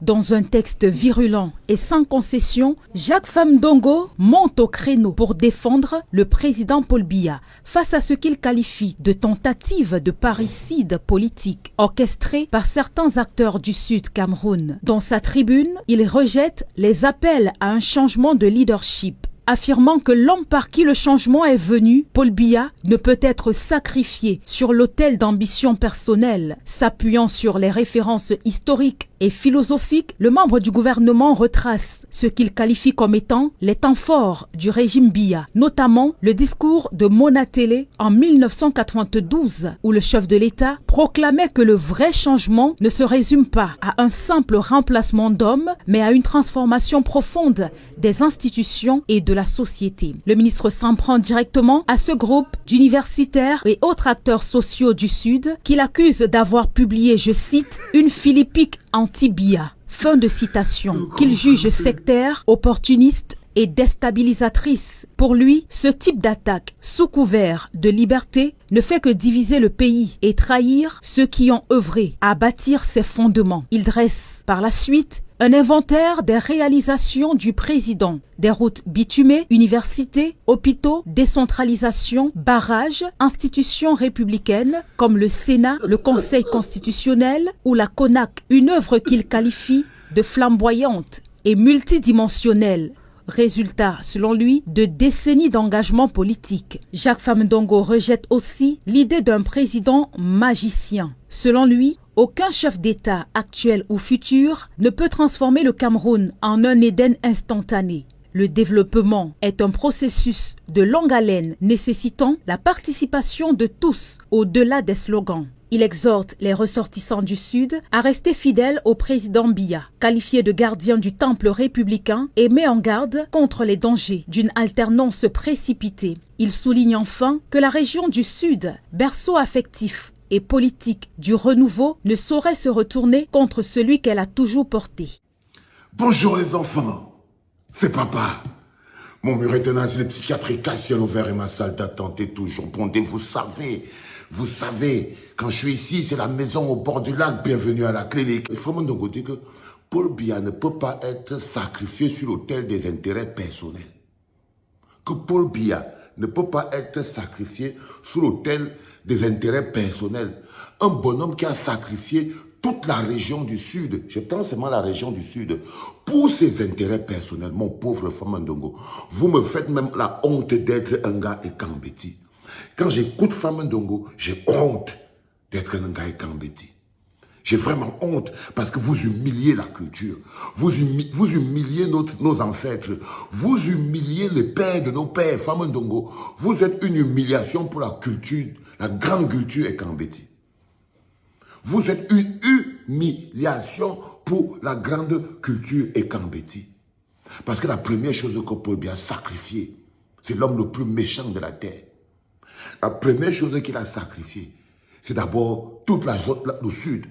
Dans un texte virulent et sans concession, Jacques Famdongo monte au créneau pour défendre le président Paul Biya face à ce qu'il qualifie de tentative de parricide politique orchestrée par certains acteurs du Sud Cameroun. Dans sa tribune, il rejette les appels à un changement de leadership, affirmant que l'homme par qui le changement est venu, Paul Biya, ne peut être sacrifié sur l'autel d'ambition personnelle. S'appuyant sur les références historiques et philosophiques, le membre du gouvernement retrace ce qu'il qualifie comme étant les temps forts du régime Biya, notamment le discours de Mona Télé en 1992, où le chef de l'État proclamait que le vrai changement ne se résume pas à un simple remplacement d'hommes, mais à une transformation profonde des institutions et de la société. Le ministre s'en prend directement à ce groupe d'universitaires et autres acteurs sociaux du Sud qu'il accuse d'avoir publié, je cite, une philippique anti-Biya. Fin de citation. Qu'il juge sectaire, opportuniste et déstabilisatrice. Pour lui, ce type d'attaque, sous couvert de liberté, ne fait que diviser le pays et trahir ceux qui ont œuvré à bâtir ses fondements. Il dresse par la suite un inventaire des réalisations du président, des routes bitumées, universités, hôpitaux, décentralisation, barrages, institutions républicaines comme le Sénat, le Conseil constitutionnel ou la CONAC, une œuvre qu'il qualifie de flamboyante et multidimensionnelle. Résultat, selon lui, de décennies d'engagement politique. Jacques Famdongo rejette aussi l'idée d'un président magicien. Selon lui, aucun chef d'État, actuel ou futur, ne peut transformer le Cameroun en un Éden instantané. Le développement est un processus de longue haleine nécessitant la participation de tous au-delà des slogans. Il exhorte les ressortissants du Sud à rester fidèles au président Biya, qualifié de gardien du temple républicain, et met en garde contre les dangers d'une alternance précipitée. Il souligne enfin que la région du Sud, berceau affectif et politique du renouveau, ne saurait se retourner contre celui qu'elle a toujours porté. Bonjour les enfants, c'est papa. Mon mur est un asile psychiatrique à ciel ouvert et ma salle d'attente est toujours bondée. Vous savez, quand je suis ici, c'est la maison au bord du lac, bienvenue à la clinique. Il faut me dire que Paul Biya ne peut pas être sacrifié sur l'autel des intérêts personnels. Que Paul Biya ne peut pas être sacrifié sur l'autel des intérêts personnels. Un bonhomme qui a sacrifié toute la région du Sud, je prends seulement la région du Sud, pour ses intérêts personnels, mon pauvre Famdongo. Vous me faites même la honte d'être un gars Ekambeti. Quand j'écoute Famdongo, j'ai honte d'être un gars Ekambeti. J'ai vraiment honte parce que vous humiliez la culture, vous humiliez nos ancêtres, vous humiliez les pères de nos pères, Famdongo. Vous êtes une humiliation pour la culture, la grande culture Ekambeti. Vous êtes une humiliation pour la grande culture Ekambeti. Parce que la première chose que Paul Biya a sacrifiée, c'est l'homme le plus méchant de la terre. La première chose qu'il a sacrifiée, c'est d'abord toute la zone, le Sud.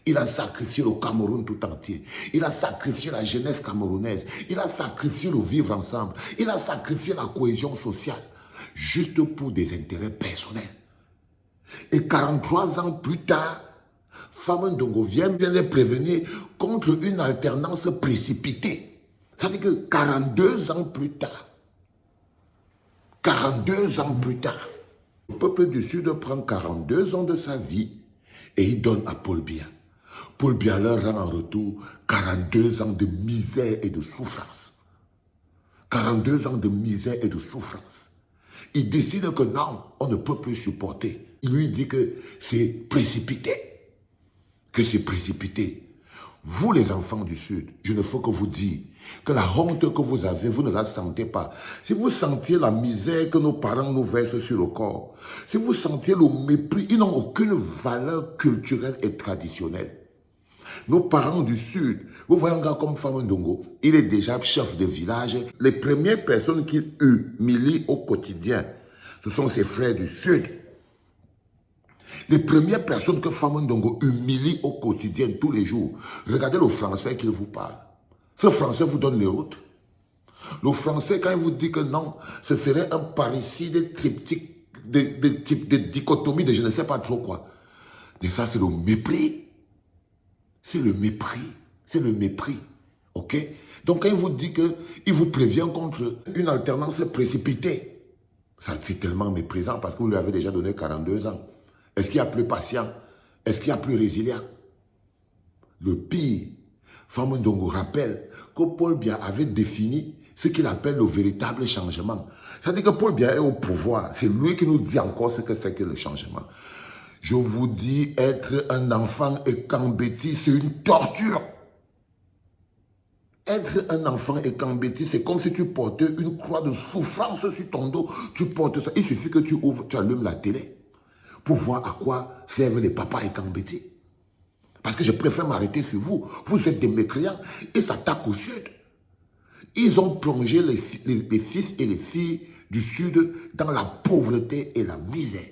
Il a sacrifié le Cameroun tout entier. Il a sacrifié la jeunesse camerounaise. Il a sacrifié le vivre ensemble. Il a sacrifié la cohésion sociale. Juste pour des intérêts personnels. Et 43 ans plus tard, Famdongo vient de prévenir contre une alternance précipitée. Ça veut dire que 42 ans plus tard, le peuple du Sud prend 42 ans de sa vie et il donne à Paul Biya. Paul Biya leur rend en retour 42 ans de misère et de souffrance. 42 ans de misère et de souffrance. Il décide que non, on ne peut plus supporter. Il lui dit que c'est précipité. Vous, les enfants du Sud, je ne faut que vous dire que la honte que vous avez, vous ne la sentez pas. Si vous sentiez la misère que nos parents nous versent sur le corps, si vous sentiez le mépris, ils n'ont aucune valeur culturelle et traditionnelle. Nos parents du Sud, vous voyez un gars comme Famdongo, il est déjà chef de village. Les premières personnes qu'il humilie au quotidien, ce sont ses frères du Sud. Les premières personnes que Famdongo humilie au quotidien tous les jours, regardez le français qu'il vous parle. Ce français vous donne les routes. Le français, quand il vous dit que non, ce serait un parricide triptyque, de dichotomie, de je ne sais pas trop quoi. Mais ça, c'est le mépris. C'est le mépris. C'est le mépris. OK? Donc quand il vous dit qu'il vous prévient contre une alternance précipitée, ça c'est tellement méprisant parce que vous lui avez déjà donné 42 ans. Est-ce qu'il y a plus patient? Est-ce qu'il y a plus résilient? Le pire, Famou Ndongo rappelle que Paul Biya avait défini ce qu'il appelle le véritable changement. C'est-à-dire que Paul Biya est au pouvoir. C'est lui qui nous dit encore ce que c'est que le changement. Je vous dis, être un enfant et Kambeti, c'est une torture. Être un enfant et Kambeti, c'est comme si tu portais une croix de souffrance sur ton dos. Tu portes ça. Il suffit que tu ouvres, tu allumes la télé pour voir à quoi servent les papas et Kambeti. Parce que je préfère m'arrêter sur vous. Vous êtes des mécréants. Ils s'attaquent au Sud. Ils ont plongé les fils et les filles du Sud dans la pauvreté et la misère.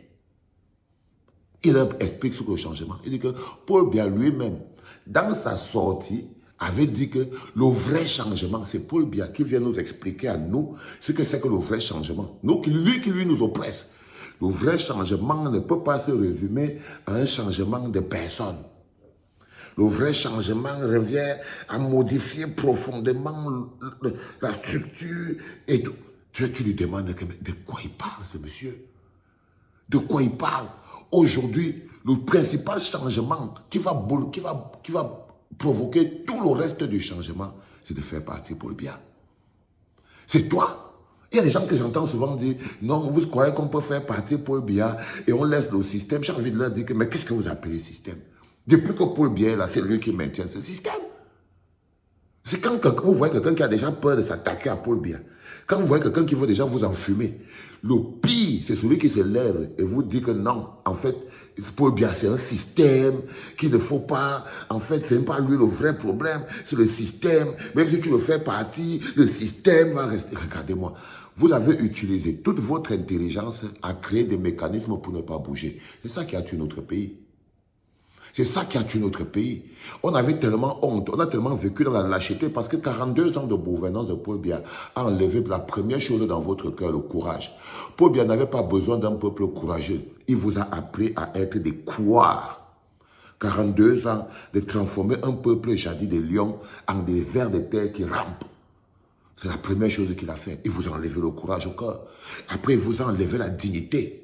Il leur explique sur le changement. Il dit que Paul Biya lui-même, dans sa sortie, avait dit que le vrai changement, c'est Paul Biya qui vient nous expliquer à nous ce que c'est que le vrai changement. Nous, lui qui nous oppresse. Le vrai changement ne peut pas se résumer à un changement de personne. Le vrai changement revient à modifier profondément la structure et tout. Tu lui demandes de quoi il parle, ce monsieur? De quoi il parle? Aujourd'hui, le principal changement qui va provoquer tout le reste du changement, c'est de faire partie Paul Biya. C'est toi. Il y a des gens que j'entends souvent dire, non, vous croyez qu'on peut faire partie Paul Biya et on laisse le système. J'ai envie de leur dire, mais qu'est-ce que vous appelez système? Depuis que Paul Biya est là, c'est lui qui maintient ce système. C'est quand vous voyez quelqu'un qui a déjà peur de s'attaquer à Paul Biya, quand vous voyez quelqu'un qui veut déjà vous enfumer, le pire, c'est celui qui se lève et vous dit que non, en fait, Paul Biya, c'est un système qu'il ne faut pas, en fait, c'est pas lui le vrai problème, c'est le système, même si tu le fais partie, le système va rester. Regardez-moi, vous avez utilisé toute votre intelligence à créer des mécanismes pour ne pas bouger. C'est ça qui a tué notre pays. C'est ça qui a tué notre pays. On avait tellement honte, on a tellement vécu dans la lâcheté parce que 42 ans de gouvernance de Paul Biya a enlevé la première chose dans votre cœur, le courage. Paul Biya n'avait pas besoin d'un peuple courageux. Il vous a appris à être des couards. 42 ans de transformer un peuple jadis des lions en des vers de terre qui rampent. C'est la première chose qu'il a fait. Il vous a enlevé le courage au cœur. Après, il vous a enlevé la dignité.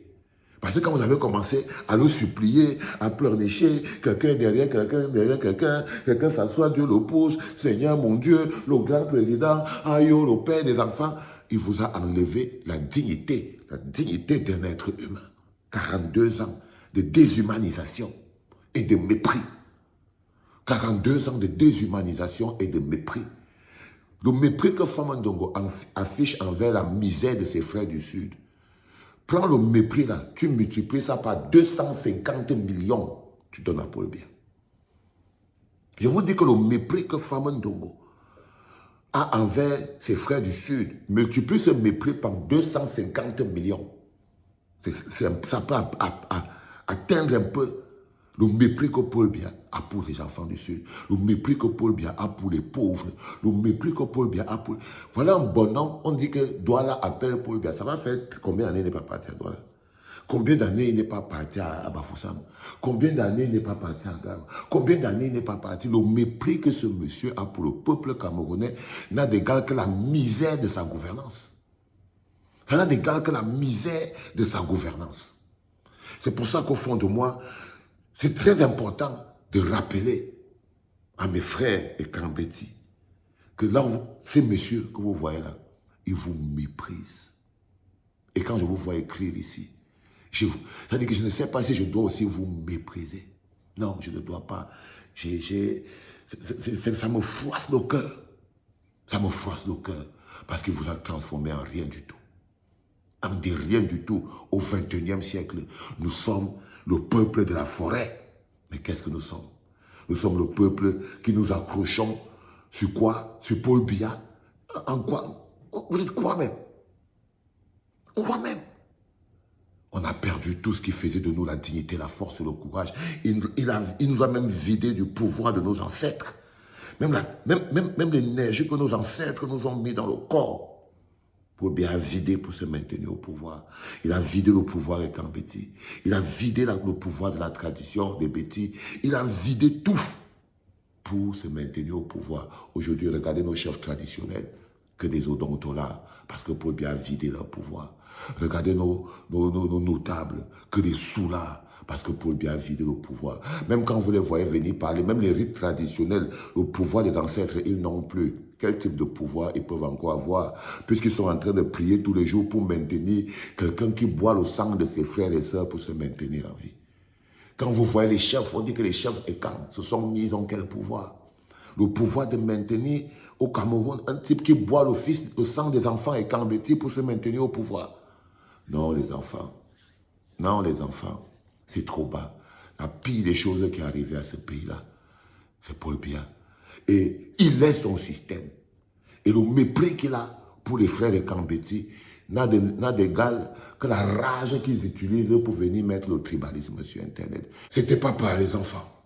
Parce que quand vous avez commencé à le supplier, à pleurnicher, quelqu'un derrière quelqu'un, quelqu'un s'assoit, Dieu le pousse, Seigneur mon Dieu, le grand président, aïe, le père des enfants, il vous a enlevé la dignité d'un être humain. 42 ans de déshumanisation et de mépris. 42 ans de déshumanisation et de mépris. Le mépris que Famou Ndongo affiche envers la misère de ses frères du Sud. Prends le mépris là, tu multiplies ça par 250 millions, tu donnes à Paul Biya. Je vous dis que le mépris que Famou Ndongo a envers ses frères du Sud, multiplie ce mépris par 250 millions. Ça peut atteindre un peu le mépris que Paul Biya a pour les enfants du Sud, le mépris que Paul Biya a pour les pauvres, le mépris que Paul Biya a pour... Voilà un bonhomme, on dit que Douala appelle Paul Biya. Ça va faire combien d'années il n'est pas parti à Douala? Combien d'années il n'est pas parti à Bafoussam? Combien d'années il n'est pas parti à Gao? Combien d'années il n'est pas parti? Le mépris que ce monsieur a pour le peuple camerounais n'a d'égal que la misère de sa gouvernance. Ça n'a d'égal que la misère de sa gouvernance. C'est pour ça qu'au fond de moi, c'est très important de rappeler à mes frères et Kambeti que là, ces messieurs que vous voyez là, ils vous méprisent. Et quand je vous vois écrire ici, c'est-à-dire que je ne sais pas si je dois aussi vous mépriser. Non, je ne dois pas. Ça me froisse le cœur. Ça me froisse le cœur parce qu'il vous a transformé en rien du tout. En des rien du tout. Au XXIe siècle, nous sommes le peuple de la forêt. Mais qu'est-ce que nous sommes? Nous sommes le peuple qui nous accrochons sur quoi? Sur Paul Biya. En quoi? Vous êtes quoi même? Quoi même? On a perdu tout ce qui faisait de nous la dignité, la force et le courage. Il nous a même vidé du pouvoir de nos ancêtres. Même l'énergie que nos ancêtres nous ont mis dans le corps. Paul Biya a vidé pour se maintenir au pouvoir. Il a vidé le pouvoir des Kambeti. Il a vidé le pouvoir de la tradition des Beti. Il a vidé tout pour se maintenir au pouvoir. Aujourd'hui, regardez nos chefs traditionnels, que des odontolats, parce que Paul Biya a vidé leur pouvoir. Regardez nos notables, que des soulas, parce que Paul Biya a vidé le pouvoir. Même quand vous les voyez venir parler, même les rites traditionnels, le pouvoir des ancêtres, ils n'ont plus. Quel type de pouvoir ils peuvent encore avoir, puisqu'ils sont en train de prier tous les jours pour maintenir quelqu'un qui boit le sang de ses frères et sœurs pour se maintenir en vie. Quand vous voyez les chefs, on dit que les chefs Ekang se sont mis dans quel pouvoir? Le pouvoir de maintenir au Cameroun un type qui boit le sang des enfants Ekang Beti pour se maintenir au pouvoir. Non, les enfants. Non, les enfants. C'est trop bas. La pire des choses qui est arrivée à ce pays-là, c'est Paul Biya. Et il est son système. Et le mépris qu'il a pour les frères Ekang Beti n'a d'égal que la rage qu'ils utilisent pour venir mettre le tribalisme sur Internet. C'était papa, les enfants.